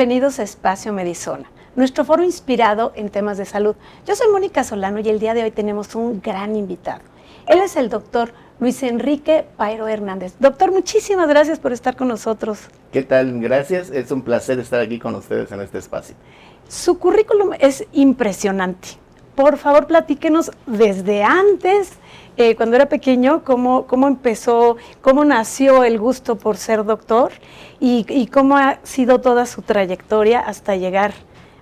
bienvenidos a Espacio Medizona, nuestro foro inspirado en temas de salud. Yo soy Mónica Solano y el día de hoy tenemos un gran invitado. Él es el doctor Luis Enrique Pairo Hernández. Doctor, muchísimas gracias por estar con nosotros. ¿Qué tal? Gracias, es un placer estar aquí con ustedes en este espacio. Su currículum es impresionante. Por favor, platíquenos desde antes, cuando era pequeño, cómo empezó, cómo nació el gusto por ser doctor y cómo ha sido toda su trayectoria hasta llegar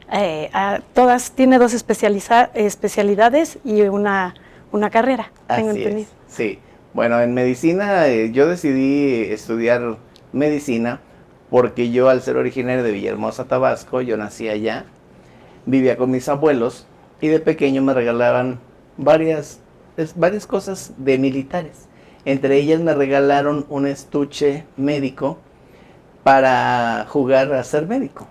a todas. Tiene dos especialidades y una carrera, tengo entendido. Sí. Bueno, en medicina yo decidí estudiar medicina porque yo, al ser originario de Villahermosa, Tabasco, yo nací allá, vivía con mis abuelos y de pequeño me regalaban varias cosas de militares. Entre ellas me regalaron un estuche médico para jugar a ser médico.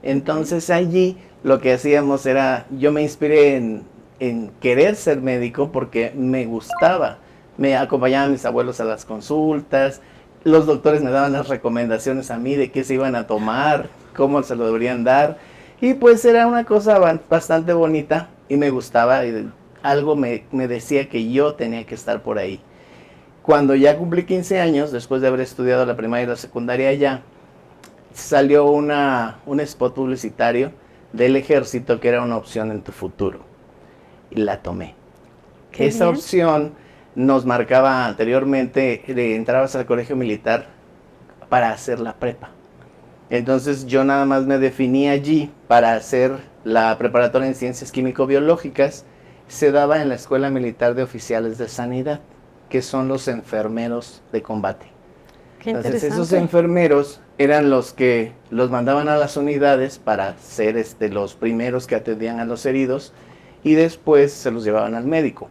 Entonces allí lo que hacíamos era, yo me inspiré en querer ser médico porque me gustaba. Me acompañaban mis abuelos a las consultas, los doctores me daban las recomendaciones a mí de qué se iban a tomar, cómo se lo deberían dar. Y pues era una cosa bastante bonita y me gustaba, y algo me decía que yo tenía que estar por ahí. Cuando ya cumplí 15 años, después de haber estudiado la primaria y la secundaria allá, salió un spot publicitario del ejército que era una opción en tu futuro. Y la tomé. Esa opción nos marcaba anteriormente, entrabas al colegio militar para hacer la prepa. Entonces yo nada más me definí allí para hacer la preparatoria en ciencias químico-biológicas. Se daba en la Escuela Militar de Oficiales de Sanidad, que son los enfermeros de combate. Qué Entonces interesante. esos enfermeros eran los que los mandaban a las unidades para ser los primeros que atendían a los heridos y después se los llevaban al médico.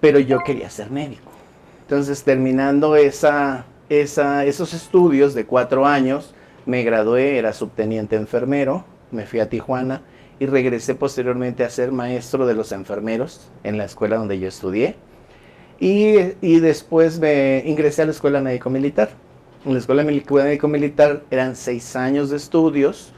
Pero yo quería ser médico. Entonces, terminando esos estudios de 4 años, me gradué, era subteniente enfermero, me fui a Tijuana y regresé posteriormente a ser maestro de los enfermeros en la escuela donde yo estudié. Y después me ingresé a la Escuela Médico Militar. En la Escuela Médico Militar eran 6 años de estudios,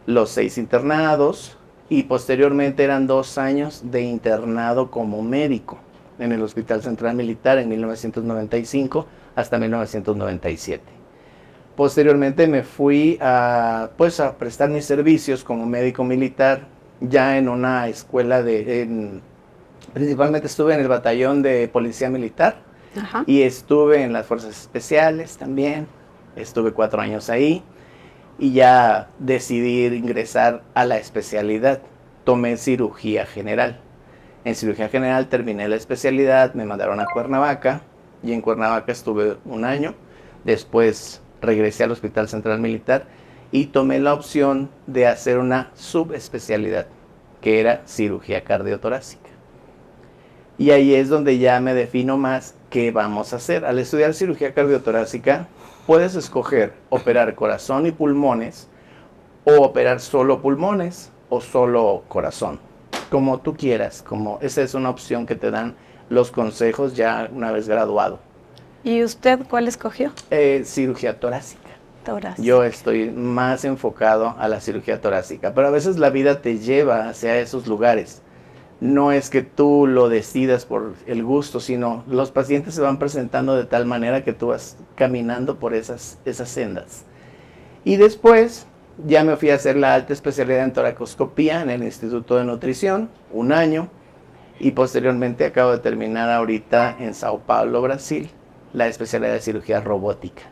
los 6 internados, y posteriormente eran 2 años de internado como médico en el Hospital Central Militar en 1995 hasta 1997. Posteriormente me fui a prestar mis servicios como médico militar ya en una escuela principalmente estuve en el batallón de policía militar. Ajá. Y estuve en las fuerzas especiales también, estuve 4 años ahí y ya decidí ingresar a la especialidad, tomé cirugía general. En cirugía general terminé la especialidad, me mandaron a Cuernavaca y en Cuernavaca estuve 1 año, después regresé al Hospital Central Militar y tomé la opción de hacer una subespecialidad, que era cirugía cardiotorácica. Y ahí es donde ya me defino más qué vamos a hacer. Al estudiar cirugía cardiotorácica, puedes escoger operar corazón y pulmones, o operar solo pulmones o solo corazón, como tú quieras. Esa es una opción que te dan los consejos ya una vez graduado. ¿Y usted cuál escogió? Cirugía torácica. Torácica. Yo estoy más enfocado a la cirugía torácica, pero a veces la vida te lleva hacia esos lugares. No es que tú lo decidas por el gusto, sino los pacientes se van presentando de tal manera que tú vas caminando por esas sendas. Y después ya me fui a hacer la alta especialidad en toracoscopía en el Instituto de Nutrición, 1 año, y posteriormente acabo de terminar ahorita en Sao Paulo, Brasil, la especialidad de cirugía robótica.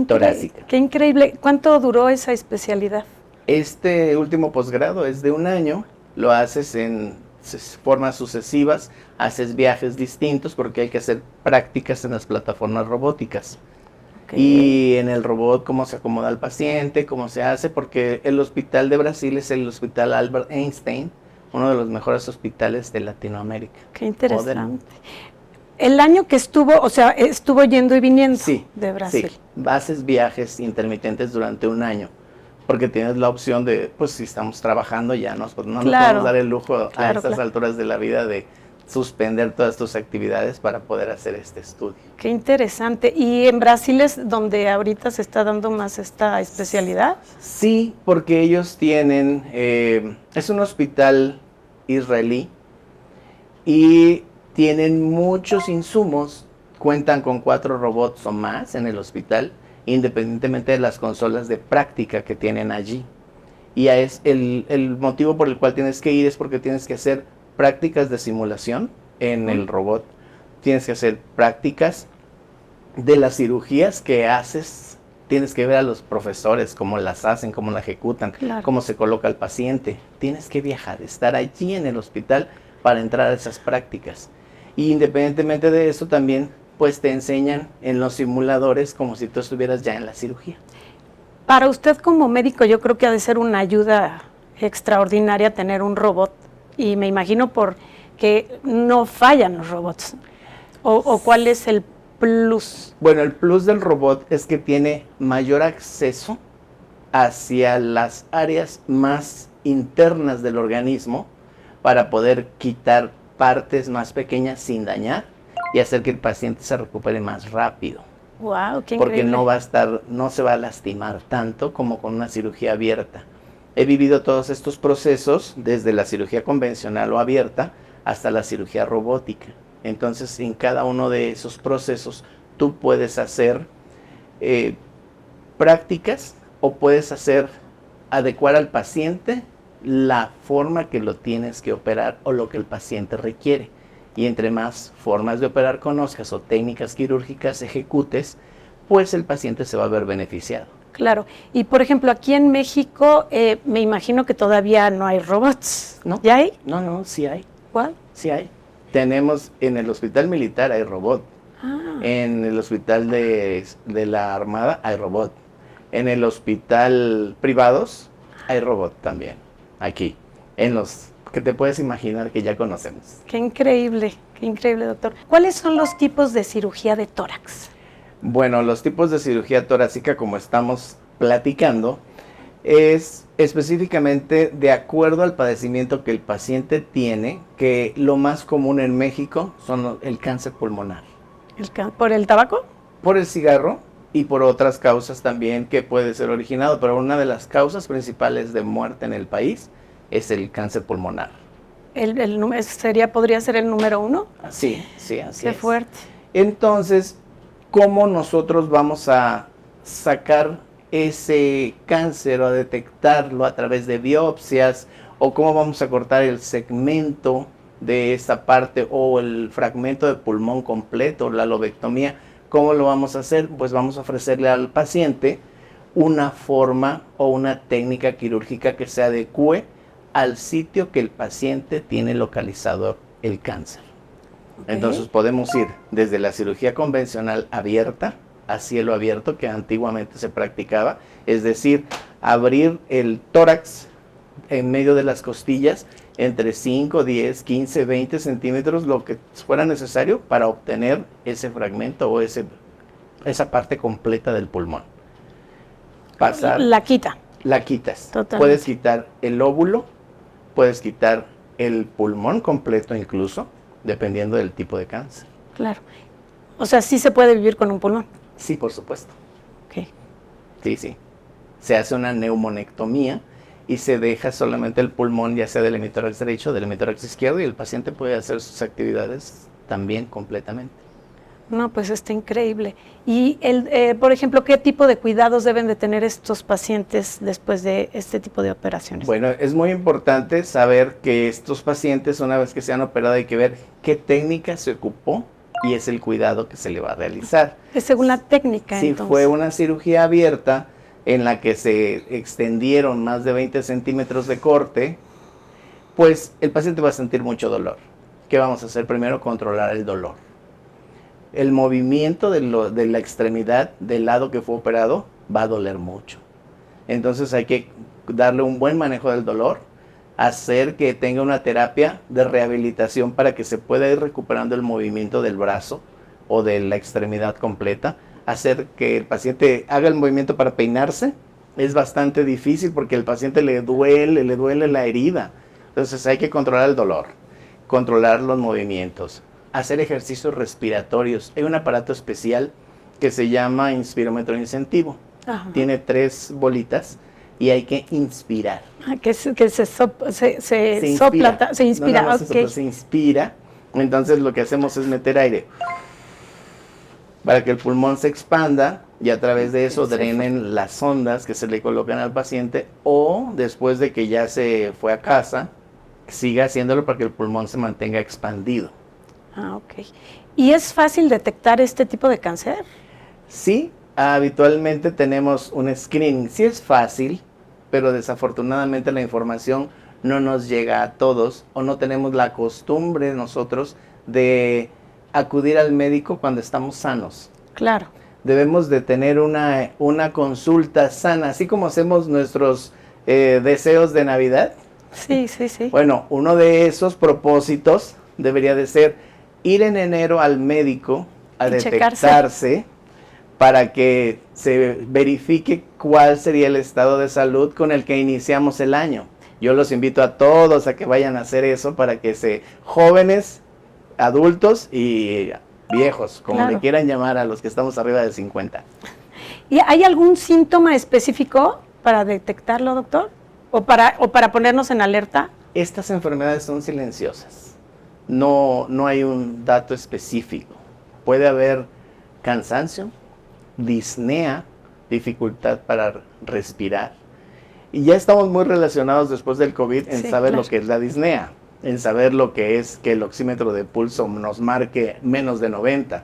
Torácica. Qué increíble. ¿Cuánto duró esa especialidad? Este último posgrado es de 1 año, lo haces en formas sucesivas, haces viajes distintos porque hay que hacer prácticas en las plataformas robóticas. Okay. Y en el robot cómo se acomoda al paciente, cómo se hace, porque el hospital de Brasil es el Hospital Albert Einstein, uno de los mejores hospitales de Latinoamérica. Qué interesante. El año que estuvo yendo y viniendo de Brasil. Sí, haces viajes intermitentes durante 1 año. Porque tienes la opción de, pues si estamos trabajando ya, no nos podemos dar el lujo a estas alturas de la vida de suspender todas tus actividades para poder hacer este estudio. Qué interesante. ¿Y en Brasil es donde ahorita se está dando más esta especialidad? Sí, porque ellos tienen, es un hospital israelí y tienen muchos insumos, cuentan con 4 robots o más en el hospital, independientemente de las consolas de práctica que tienen allí. Y es el motivo por el cual tienes que ir es porque tienes que hacer prácticas de simulación en el robot. Tienes que hacer prácticas de las cirugías que haces. Tienes que ver a los profesores cómo las hacen, cómo la ejecutan, Claro. cómo se coloca el paciente. Tienes que viajar, estar allí en el hospital para entrar a esas prácticas. Y independientemente de eso también, pues te enseñan en los simuladores como si tú estuvieras ya en la cirugía. Para usted como médico, yo creo que ha de ser una ayuda extraordinaria tener un robot, y me imagino porque no fallan los robots. ¿O cuál es el plus? Bueno, el plus del robot es que tiene mayor acceso hacia las áreas más internas del organismo para poder quitar partes más pequeñas sin dañar y hacer que el paciente se recupere más rápido. Wow, qué Porque increíble. no se va a lastimar tanto como con una cirugía abierta. He vivido todos estos procesos desde la cirugía convencional o abierta hasta la cirugía robótica. Entonces, en cada uno de esos procesos, tú puedes hacer prácticas o puedes adecuar al paciente la forma que lo tienes que operar o lo que el paciente requiere. Y entre más formas de operar conozcas o técnicas quirúrgicas ejecutes, pues el paciente se va a ver beneficiado. Claro. Y por ejemplo, aquí en México, me imagino que todavía no hay robots. ¿No? ¿Ya hay? No, sí hay. ¿Cuál? Sí hay. Tenemos en el hospital militar hay robot. Ah, En el hospital de la Armada hay robot. En el hospital privados hay robot también. Aquí. En los que te puedes imaginar que ya conocemos. qué increíble, doctor. ¿Cuáles son los tipos de cirugía de tórax? Bueno, los tipos de cirugía torácica, como estamos platicando, es específicamente de acuerdo al padecimiento que el paciente tiene, que lo más común en México son el cáncer pulmonar. ¿Por el tabaco? Por el cigarro y por otras causas también que puede ser originado, pero una de las causas principales de muerte en el país es el cáncer pulmonar. ¿Podría ser el número 1? Sí, así Qué es. fuerte. Entonces, ¿cómo nosotros vamos a sacar ese cáncer o a detectarlo a través de biopsias? ¿O cómo vamos a cortar el segmento de esta parte o el fragmento de pulmón completo, la lobectomía? ¿Cómo lo vamos a hacer? Pues vamos a ofrecerle al paciente una forma o una técnica quirúrgica que se adecue al sitio que el paciente tiene localizado el cáncer. Okay. Entonces podemos ir desde la cirugía convencional abierta a cielo abierto, que antiguamente se practicaba, es decir, abrir el tórax en medio de las costillas entre 5, 10, 15, 20 centímetros, lo que fuera necesario para obtener ese fragmento o esa parte completa del pulmón. La quita. La quitas. Totalmente. Puedes quitar el óvulo, puedes quitar el pulmón completo incluso, dependiendo del tipo de cáncer. Claro. O sea, sí se puede vivir con un pulmón. Sí, por supuesto. Okay. Sí. Se hace una neumonectomía y se deja solamente el pulmón, ya sea del hemitórax derecho o del hemitórax izquierdo, y el paciente puede hacer sus actividades también completamente. No, pues está increíble. Y, por ejemplo, ¿qué tipo de cuidados deben de tener estos pacientes después de este tipo de operaciones? Bueno, es muy importante saber que estos pacientes, una vez que se han operado, hay que ver qué técnica se ocupó y es el cuidado que se le va a realizar. Es según la técnica, Si entonces. fue una cirugía abierta en la que se extendieron más de 20 centímetros de corte, pues el paciente va a sentir mucho dolor. ¿Qué vamos a hacer? Primero, controlar el dolor. El movimiento de la extremidad del lado que fue operado va a doler mucho. Entonces hay que darle un buen manejo del dolor, hacer que tenga una terapia de rehabilitación para que se pueda ir recuperando el movimiento del brazo o de la extremidad completa, hacer que el paciente haga el movimiento para peinarse. Es bastante difícil porque al paciente le duele la herida. Entonces hay que controlar el dolor. controlar los movimientos, hacer ejercicios respiratorios. Hay un aparato especial que se llama inspirómetro incentivo. Ajá. Tiene 3 bolitas y hay que inspirar. Que se inspira. se inspira. No, nada más Okay. se inspira. Entonces lo que hacemos es meter aire para que el pulmón se expanda y a través de eso drenen las ondas que se le colocan al paciente, o después de que ya se fue a casa, siga haciéndolo para que el pulmón se mantenga expandido. Ah, ok. ¿Y es fácil detectar este tipo de cáncer? Sí, habitualmente tenemos un screening. Sí es fácil, pero desafortunadamente la información no nos llega a todos, o no tenemos la costumbre nosotros de acudir al médico cuando estamos sanos. Claro. Debemos de tener una consulta sana, así como hacemos nuestros deseos de Navidad. Sí, sí, sí. Bueno, uno de esos propósitos debería de ser ir en enero al médico a detectarse para que se verifique cuál sería el estado de salud con el que iniciamos el año. Yo los invito a todos a que vayan a hacer eso para que jóvenes, adultos y viejos, como le quieran llamar a los que estamos arriba de 50. ¿Y hay algún síntoma específico para detectarlo, doctor? ¿O para ponernos en alerta? Estas enfermedades son silenciosas. No hay un dato específico. Puede haber cansancio, disnea, dificultad para respirar. Y ya estamos muy relacionados después del COVID en saber lo que es la disnea, en saber lo que es que el oxímetro de pulso nos marque menos de 90.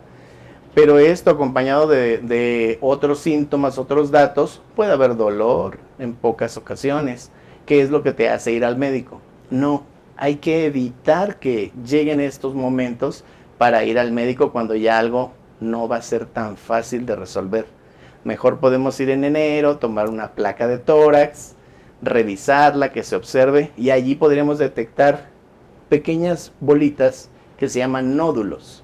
Pero esto acompañado de otros síntomas, otros datos, puede haber dolor en pocas ocasiones. ¿Qué es lo que te hace ir al médico? No, hay que evitar que lleguen estos momentos para ir al médico cuando ya algo no va a ser tan fácil de resolver. Mejor podemos ir en enero, tomar una placa de tórax, revisarla, que se observe, y allí podríamos detectar pequeñas bolitas que se llaman nódulos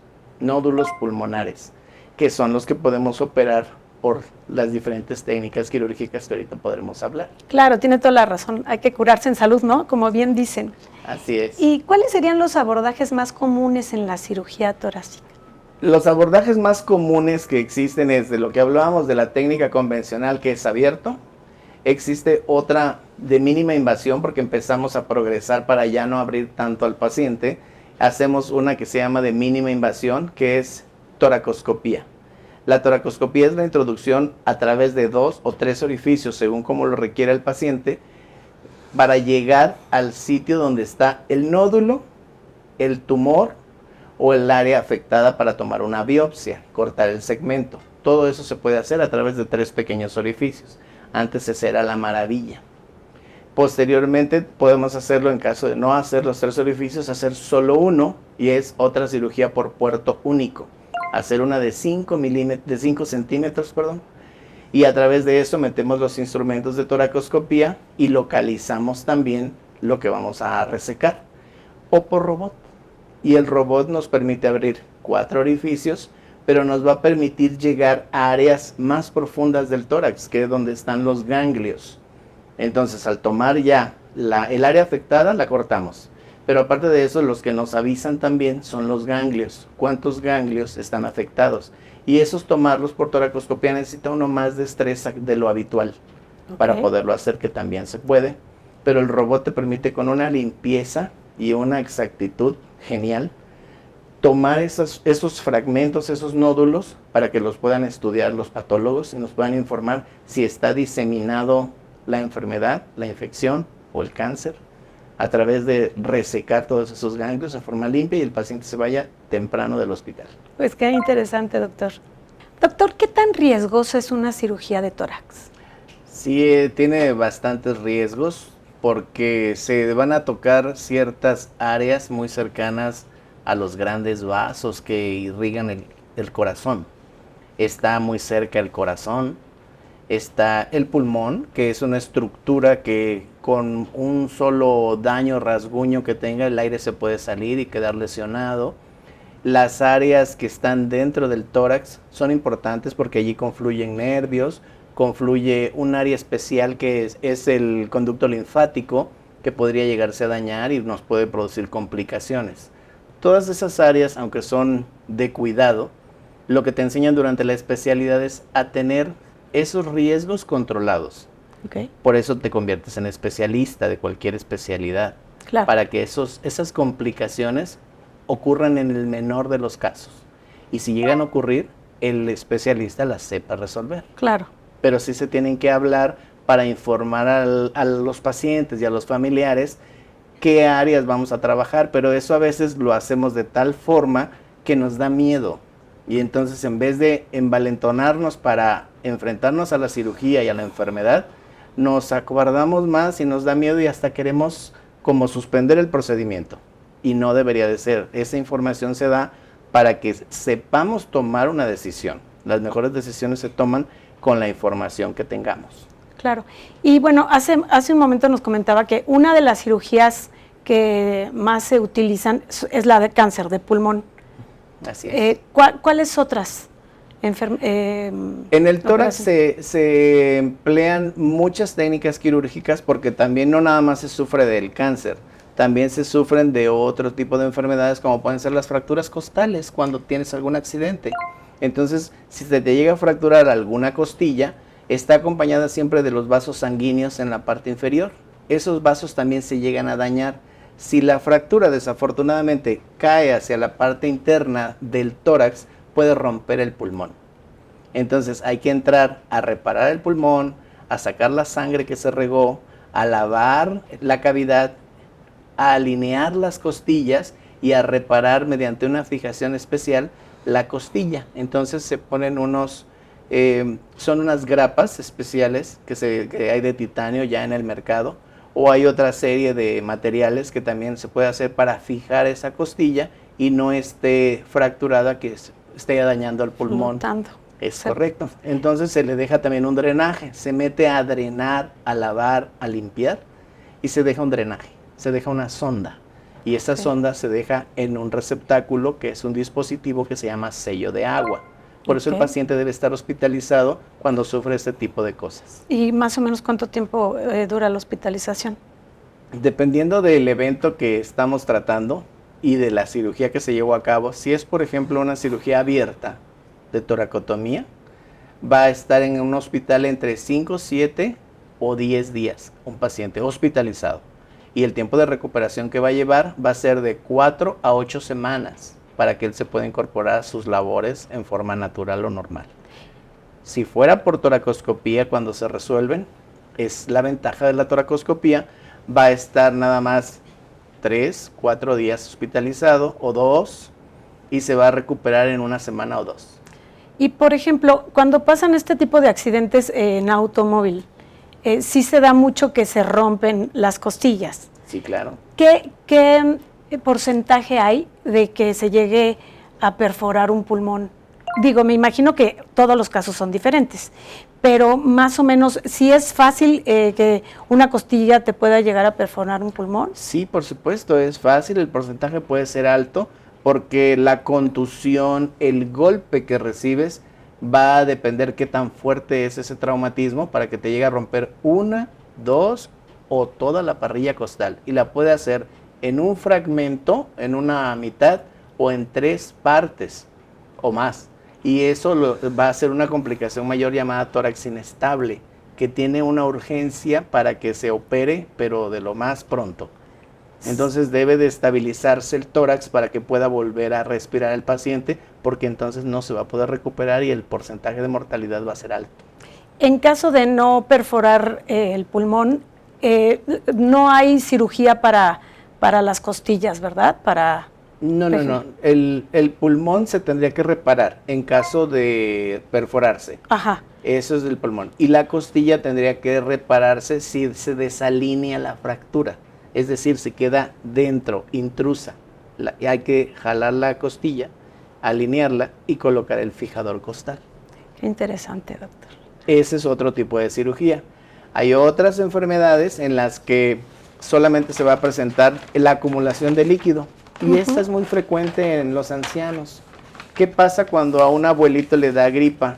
pulmonares, que son los que podemos operar por las diferentes técnicas quirúrgicas que ahorita podremos hablar. Claro, tiene toda la razón. Hay que curarse en salud, ¿no? Como bien dicen. Así es. ¿Y cuáles serían los abordajes más comunes en la cirugía torácica? Los abordajes más comunes que existen es de lo que hablábamos de la técnica convencional, que es abierto. Existe otra de mínima invasión porque empezamos a progresar para ya no abrir tanto al paciente. Hacemos una que se llama de mínima invasión, que es toracoscopía. La toracoscopía es la introducción a través de 2 o 3 orificios, según como lo requiera el paciente, para llegar al sitio donde está el nódulo, el tumor o el área afectada para tomar una biopsia, cortar el segmento. Todo eso se puede hacer a través de 3 pequeños orificios. Antes esa era la maravilla. Posteriormente podemos hacerlo, en caso de no hacer los 3 orificios, hacer solo uno, y es otra cirugía por puerto único. Hacer una de 5 centímetros, y a través de eso metemos los instrumentos de toracoscopía y localizamos también lo que vamos a resecar, o por robot. Y el robot nos permite abrir 4 orificios, pero nos va a permitir llegar a áreas más profundas del tórax, que es donde están los ganglios. Entonces, al tomar ya el área afectada, la cortamos. Pero aparte de eso, los que nos avisan también son los ganglios. ¿Cuántos ganglios están afectados? Y esos tomarlos por toracoscopía necesita uno más de estrés de lo habitual para poderlo hacer, que también se puede. Pero el robot te permite con una limpieza y una exactitud genial tomar esos fragmentos, esos nódulos, para que los puedan estudiar los patólogos y nos puedan informar si está diseminado la enfermedad, la infección o el cáncer, a través de resecar todos esos ganglios de forma limpia y el paciente se vaya temprano del hospital. Pues qué interesante, doctor. Doctor, ¿qué tan riesgosa es una cirugía de tórax? Sí, tiene bastantes riesgos porque se van a tocar ciertas áreas muy cercanas a los grandes vasos que irrigan el corazón. Está muy cerca el corazón, está el pulmón, que es una estructura que con un solo daño, rasguño que tenga, el aire se puede salir y quedar lesionado. Las áreas que están dentro del tórax son importantes porque allí confluyen nervios, confluye un área especial que es el conducto linfático, que podría llegarse a dañar y nos puede producir complicaciones. Todas esas áreas, aunque son de cuidado, lo que te enseñan durante la especialidad es a tener esos riesgos controlados. Okay. Por eso te conviertes en especialista de cualquier especialidad, Claro. para que esas complicaciones ocurran en el menor de los casos. Y si llegan a ocurrir, el especialista las sepa resolver. Claro. Pero sí se tienen que hablar para informar a los pacientes y a los familiares qué áreas vamos a trabajar, pero eso a veces lo hacemos de tal forma que nos da miedo. Y entonces, en vez de envalentonarnos para enfrentarnos a la cirugía y a la enfermedad, nos acobardamos más y nos da miedo y hasta queremos como suspender el procedimiento. Y no debería de ser. Esa información se da para que sepamos tomar una decisión. Las mejores decisiones se toman con la información que tengamos. Claro. Y bueno, hace un momento nos comentaba que una de las cirugías que más se utilizan es la de cáncer de pulmón. Así es. ¿Cuáles otras? En el tórax se emplean muchas técnicas quirúrgicas porque también no nada más se sufre del cáncer, también se sufren de otro tipo de enfermedades como pueden ser las fracturas costales cuando tienes algún accidente. Entonces, si se te llega a fracturar alguna costilla, está acompañada siempre de los vasos sanguíneos en la parte inferior. Esos vasos también se llegan a dañar. Si la fractura desafortunadamente cae hacia la parte interna del tórax, puede romper el pulmón. Entonces hay que entrar a reparar el pulmón, a sacar la sangre que se regó, a lavar la cavidad, a alinear las costillas y a reparar mediante una fijación especial la costilla. Entonces se ponen son unas grapas especiales que hay de titanio ya en el mercado, o hay otra serie de materiales que también se puede hacer para fijar esa costilla y no esté fracturada, que esté dañando el pulmón. Es correcto. Entonces se le deja también un drenaje, se mete a drenar, a lavar, a limpiar y se deja un drenaje, se deja una sonda. Y esa sonda se deja en un receptáculo que es un dispositivo que se llama sello de agua. Por eso el paciente debe estar hospitalizado cuando sufre este tipo de cosas. ¿Y más o menos cuánto tiempo dura la hospitalización? Dependiendo del evento que estamos tratando y de la cirugía que se llevó a cabo, si es por ejemplo una cirugía abierta de toracotomía, va a estar en un hospital entre 5, 7 o 10 días un paciente hospitalizado. Y el tiempo de recuperación que va a llevar va a ser de 4 a 8 semanas para que él se pueda incorporar a sus labores en forma natural o normal. Si fuera por toracoscopía, cuando se resuelven, es la ventaja de la toracoscopía, va a estar nada más 3, 4 días hospitalizado o 2 y se va a recuperar en una semana o 2. Y por ejemplo, cuando pasan este tipo de accidentes en automóvil, sí se da mucho que se rompen las costillas. Sí, claro. ¿Qué porcentaje hay de que se llegue a perforar un pulmón? Digo, me imagino que todos los casos son diferentes, pero más o menos, ¿sí es fácil que una costilla te pueda llegar a perforar un pulmón? Sí, por supuesto, es fácil, el porcentaje puede ser alto, porque la contusión, el golpe que recibes, va a depender qué tan fuerte es ese traumatismo para que te llegue a romper 1, 2 o toda la parrilla costal. Y la puede hacer en un fragmento, en una mitad o en 3 partes o más. Y eso va a ser una complicación mayor llamada tórax inestable, que tiene una urgencia para que se opere, pero de lo más pronto. Entonces debe de estabilizarse el tórax para que pueda volver a respirar el paciente, porque entonces no se va a poder recuperar y el porcentaje de mortalidad va a ser alto. En caso de no perforar el pulmón, no hay cirugía para las costillas, ¿verdad? No. El pulmón se tendría que reparar en caso de perforarse. Ajá. Eso es el pulmón. Y la costilla tendría que repararse si se desalinea la fractura. Es decir, se queda dentro, intrusa. Y hay que jalar la costilla, alinearla y colocar el fijador costal. Qué interesante, doctor. Ese es otro tipo de cirugía. Hay otras enfermedades en las que solamente se va a presentar la acumulación de líquido. Y esta es muy frecuente en los ancianos. ¿Qué pasa cuando a un abuelito le da gripa?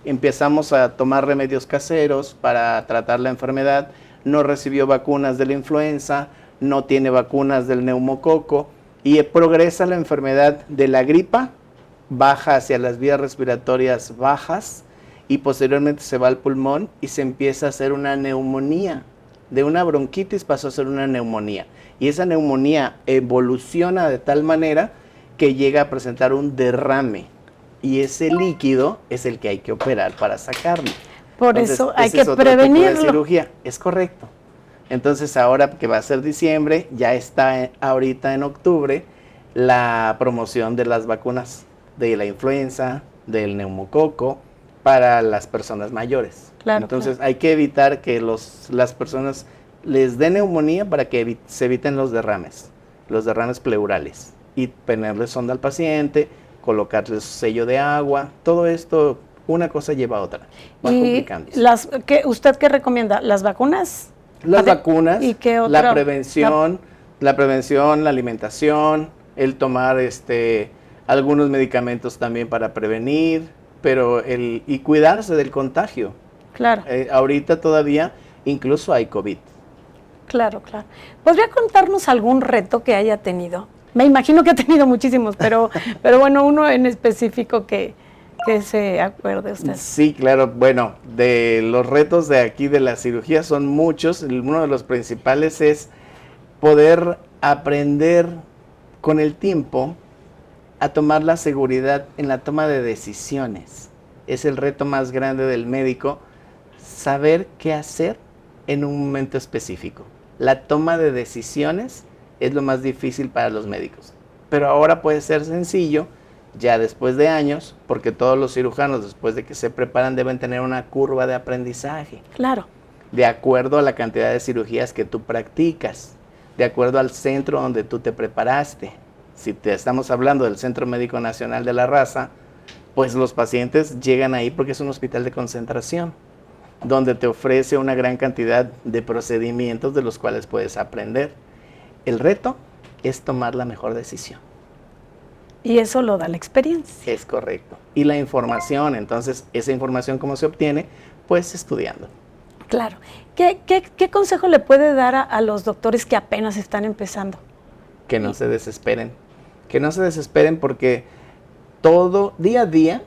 Empezamos a tomar remedios caseros para tratar la enfermedad. no recibió vacunas de la influenza, no tiene vacunas del neumococo y progresa la enfermedad de la gripa, baja hacia las vías respiratorias bajas y posteriormente se va al pulmón y se empieza a hacer una neumonía. De una bronquitis pasó a ser una neumonía y esa neumonía evoluciona de tal manera que llega a presentar un derrame y ese líquido es el que hay que operar para sacarlo. Por Entonces, eso hay ese que es otro tipo de prevenirlo. cirugía, es correcto. Entonces ahora que va a ser diciembre, ya está ahorita en octubre la promoción de las vacunas de la influenza, del neumococo, para las personas mayores. Claro, Entonces hay que evitar que las personas les dé neumonía para que se eviten los derrames pleurales. Y ponerle sonda al paciente, colocarle su sello de agua, todo esto, una cosa lleva a otra. Va complicándose. ¿Usted qué recomienda? ¿Las vacunas? Las vacunas, ¿Y qué otra? la prevención, la alimentación, el tomar algunos medicamentos también para prevenir, pero y cuidarse del contagio. Claro. Ahorita todavía incluso hay COVID. Claro, claro. ¿Podría contarnos algún reto que haya tenido? Me imagino que ha tenido muchísimos, pero bueno, uno en específico que se acuerde usted. Sí, claro. Bueno, de los retos de aquí de la cirugía son muchos. Uno de los principales es poder aprender con el tiempo a tomar la seguridad en la toma de decisiones. Es el reto más grande del médico, saber qué hacer en un momento específico. La toma de decisiones es lo más difícil para los médicos, pero ahora puede ser sencillo, ya después de años, porque todos los cirujanos después de que se preparan deben tener una curva de aprendizaje. Claro. De acuerdo a la cantidad de cirugías que tú practicas, de acuerdo al centro donde tú te preparaste. Si te estamos hablando del Centro Médico Nacional de la Raza, pues los pacientes llegan ahí porque es un hospital de concentración, donde te ofrece una gran cantidad de procedimientos de los cuales puedes aprender. El reto es tomar la mejor decisión. Y eso lo da la experiencia. Es correcto. Y la información, entonces, esa información, ¿cómo se obtiene? Pues estudiando. Claro. ¿Qué consejo le puede dar a los doctores que apenas están empezando? Que no se desesperen. Que no se desesperen porque día a día,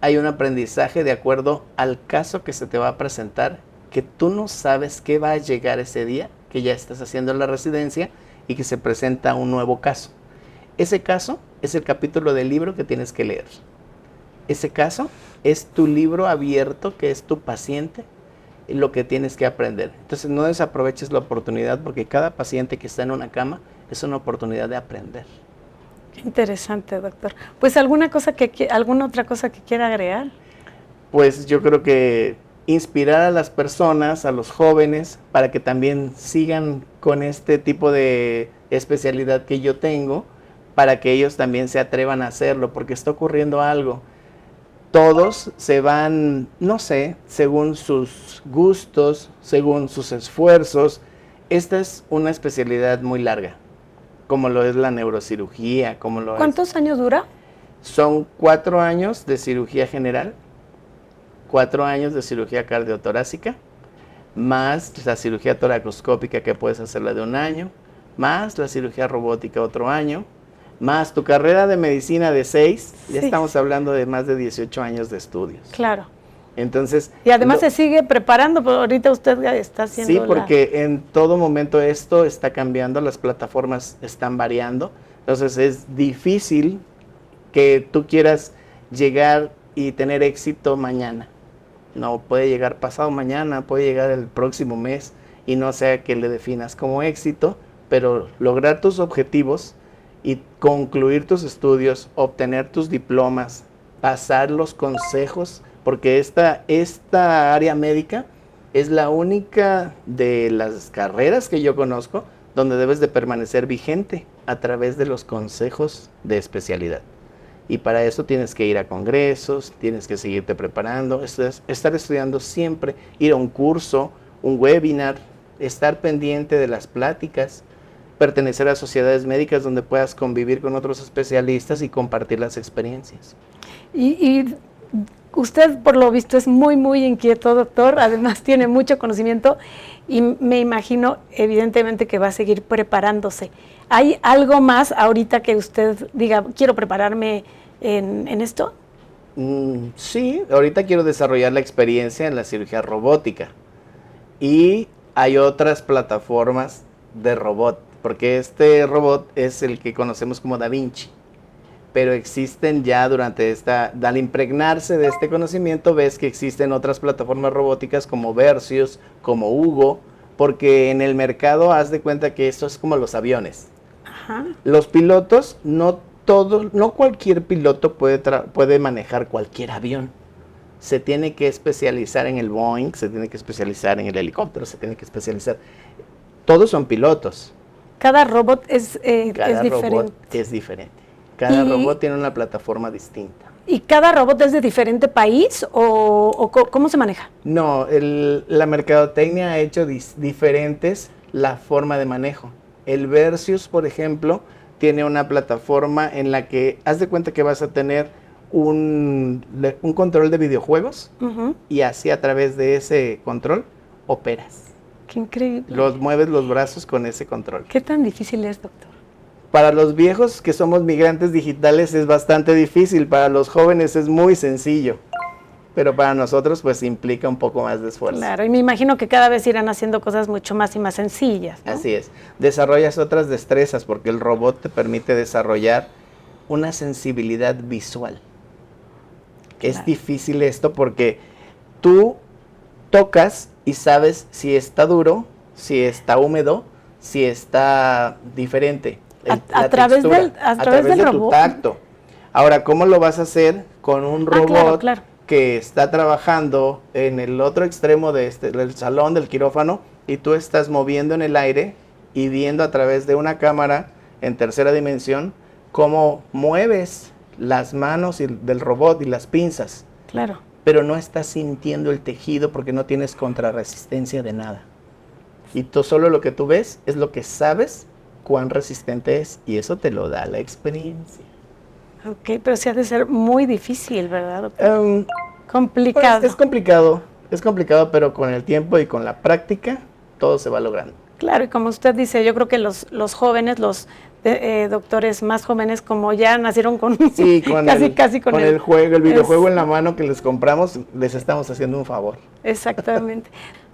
hay un aprendizaje de acuerdo al caso que se te va a presentar, que tú no sabes qué va a llegar ese día, que ya estás haciendo la residencia y que se presenta un nuevo caso. Ese caso es el capítulo del libro que tienes que leer. Ese caso es tu libro abierto, que es tu paciente, lo que tienes que aprender. Entonces no desaproveches la oportunidad porque cada paciente que está en una cama es una oportunidad de aprender. Interesante, doctor. Pues alguna otra cosa que quiera agregar. Pues yo creo que inspirar a las personas, a los jóvenes, para que también sigan con este tipo de especialidad que yo tengo, para que ellos también se atrevan a hacerlo, porque está ocurriendo algo. Todos se van, no sé, según sus gustos, según sus esfuerzos. Esta es una especialidad muy larga, como lo es la neurocirugía, como lo es. ¿Cuántos años dura? Son 4 años de cirugía general, 4 años de cirugía cardiotorácica, más la cirugía toracoscópica que puedes hacerla de 1 año, más la cirugía robótica otro año, más tu carrera de medicina de 6, ya estamos hablando de más de 18 años de estudios. Claro. Entonces, y además se sigue preparando, pero ahorita usted ya está haciendo. Sí, porque en todo momento esto está cambiando, las plataformas están variando, entonces es difícil que tú quieras llegar y tener éxito mañana. No, puede llegar pasado mañana, puede llegar el próximo mes y no sea que le definas como éxito, pero lograr tus objetivos y concluir tus estudios, obtener tus diplomas, pasar los consejos, porque esta área médica es la única de las carreras que yo conozco donde debes de permanecer vigente a través de los consejos de especialidad. Y para eso tienes que ir a congresos, tienes que seguirte preparando, estar estudiando siempre, ir a un curso, un webinar, estar pendiente de las pláticas, pertenecer a sociedades médicas donde puedas convivir con otros especialistas y compartir las experiencias. Y Usted, por lo visto, es muy, muy inquieto, doctor. Además, tiene mucho conocimiento y me imagino, evidentemente, que va a seguir preparándose. ¿Hay algo más ahorita que usted diga, quiero prepararme en esto? Sí, ahorita quiero desarrollar la experiencia en la cirugía robótica. Y hay otras plataformas de robot, porque este robot es el que conocemos como Da Vinci. Pero existen ya al impregnarse de este conocimiento, ves que existen otras plataformas robóticas como Versius, como Hugo, porque en el mercado haz de cuenta que esto es como los aviones. Ajá. Los pilotos, no cualquier piloto puede manejar cualquier avión. Se tiene que especializar en el Boeing, se tiene que especializar en el helicóptero, se tiene que especializar. Todos son pilotos. Cada robot es Cada diferente. robot es diferente. Cada robot tiene una plataforma distinta. ¿Y cada robot es de diferente país o cómo se maneja? No, la mercadotecnia ha hecho diferentes la forma de manejo. El Versius, por ejemplo, tiene una plataforma en la que haz de cuenta que vas a tener un control de videojuegos y así a través de ese control operas. Qué increíble. Mueves los brazos con ese control. ¿Qué tan difícil es, doctor? Para los viejos que somos migrantes digitales es bastante difícil, para los jóvenes es muy sencillo, pero para nosotros pues implica un poco más de esfuerzo. Claro, y me imagino que cada vez irán haciendo cosas mucho más y más sencillas, ¿no? Así es, desarrollas otras destrezas porque el robot te permite desarrollar una sensibilidad visual. Claro. Es difícil esto porque tú tocas y sabes si está duro, si está húmedo, si está diferente. A través del robot. Tu tacto. Ahora, ¿cómo lo vas a hacer con un robot claro. que está trabajando en el otro extremo del salón, del quirófano, y tú estás moviendo en el aire y viendo a través de una cámara en tercera dimensión cómo mueves las manos del robot y las pinzas? Claro. Pero no estás sintiendo el tejido porque no tienes contrarresistencia de nada. Y tú solo lo que tú ves es lo que sabes cuán resistente es, y eso te lo da la experiencia. Ok, pero sí ha de ser muy difícil, ¿verdad, doctor? Complicado. Pues es complicado, pero con el tiempo y con la práctica, todo se va logrando. Claro, y como usted dice, yo creo que los jóvenes, los doctores más jóvenes, como ya nacieron con casi con el videojuego en la mano que les compramos, les estamos haciendo un favor. Exactamente.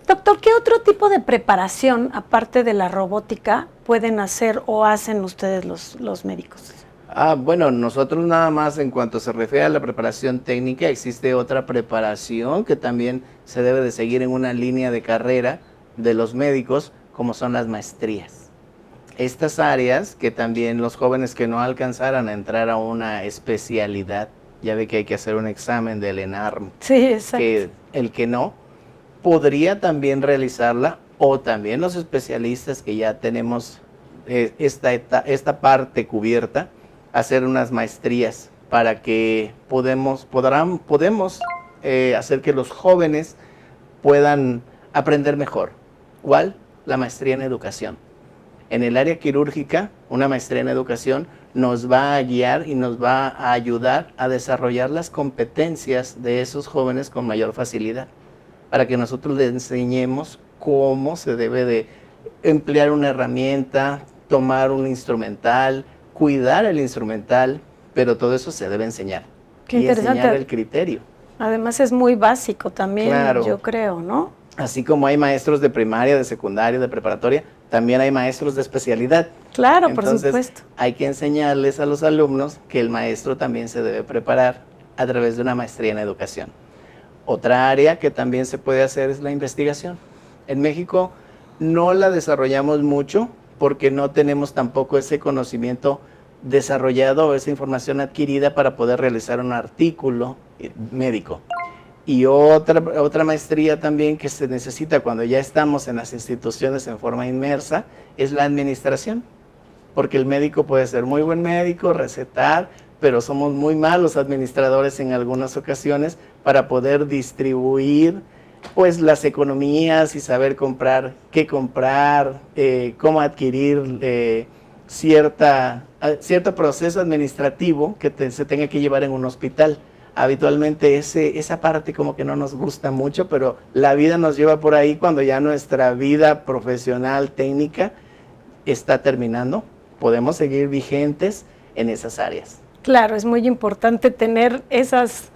Doctor, ¿qué otro tipo de preparación, aparte de la robótica, pueden hacer o hacen ustedes los médicos? Bueno, nosotros nada más en cuanto se refiere a la preparación técnica, existe otra preparación que también se debe de seguir en una línea de carrera de los médicos, como son las maestrías. Estas áreas que también los jóvenes que no alcanzaran a entrar a una especialidad, ya ve que hay que hacer un examen del ENARM, sí, exacto. Que el que no, podría también realizarla, o también los especialistas que ya tenemos esta parte cubierta, hacer unas maestrías para que podemos hacer que los jóvenes puedan aprender mejor. ¿Cuál? La maestría en educación. En el área quirúrgica, una maestría en educación nos va a guiar y nos va a ayudar a desarrollar las competencias de esos jóvenes con mayor facilidad, para que nosotros les enseñemos cómo se debe de emplear una herramienta, tomar un instrumental, cuidar el instrumental, pero todo eso se debe enseñar. Qué y interesante. Enseñar el criterio. Además es muy básico también, claro. Yo creo, ¿no? Así como hay maestros de primaria, de secundaria, de preparatoria, también hay maestros de especialidad. Claro, entonces, por supuesto. Hay que enseñarles a los alumnos que el maestro también se debe preparar a través de una maestría en educación. Otra área que también se puede hacer es la investigación. En México no la desarrollamos mucho porque no tenemos tampoco ese conocimiento desarrollado o esa información adquirida para poder realizar un artículo médico. Y otra maestría también que se necesita cuando ya estamos en las instituciones en forma inmersa es la administración, porque el médico puede ser muy buen médico, recetar, pero somos muy malos administradores en algunas ocasiones para poder distribuir pues las economías y saber comprar, qué comprar, cómo adquirir cierto proceso administrativo que se tenga que llevar en un hospital. habitualmente esa parte como que no nos gusta mucho, pero la vida nos lleva por ahí cuando ya nuestra vida profesional, técnica, está terminando. Podemos seguir vigentes en esas áreas. Claro, es muy importante tener esos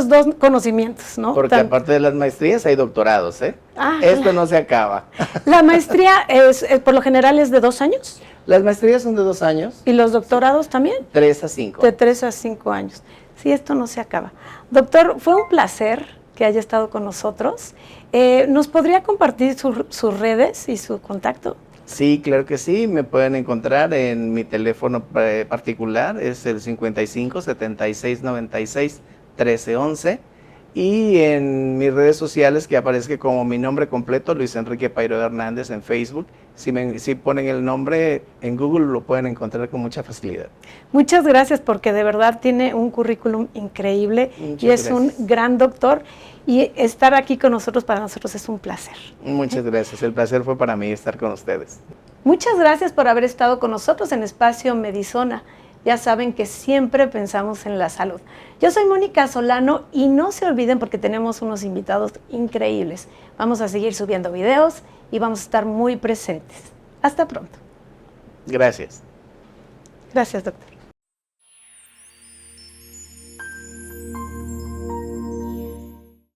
dos conocimientos, ¿no? Porque aparte de las maestrías hay doctorados, ¿eh? Esto claro. no se acaba. ¿La maestría por lo general es de 2 años? Las maestrías son de 2 años. ¿Y los doctorados también? 3 a 5. De 3 a 5 años. Sí, esto no se acaba. Doctor, fue un placer que haya estado con nosotros. ¿Nos podría compartir sus redes y su contacto? Sí, claro que sí. Me pueden encontrar en mi teléfono particular, es el 55 76 96 13 11. Y en mis redes sociales, que aparezca como mi nombre completo, Luis Enrique Pairo Hernández, en Facebook. Si ponen el nombre en Google, lo pueden encontrar con mucha facilidad. Muchas gracias, porque de verdad tiene un currículum increíble. Y es un gran doctor. Y estar aquí con nosotros, para nosotros es un placer. Muchas gracias. El placer fue para mí estar con ustedes. Muchas gracias por haber estado con nosotros en Espacio Medizona. Ya saben que siempre pensamos en la salud. Yo soy Mónica Solano y no se olviden, porque tenemos unos invitados increíbles. Vamos a seguir subiendo videos y vamos a estar muy presentes. Hasta pronto. Gracias. Gracias, doctor.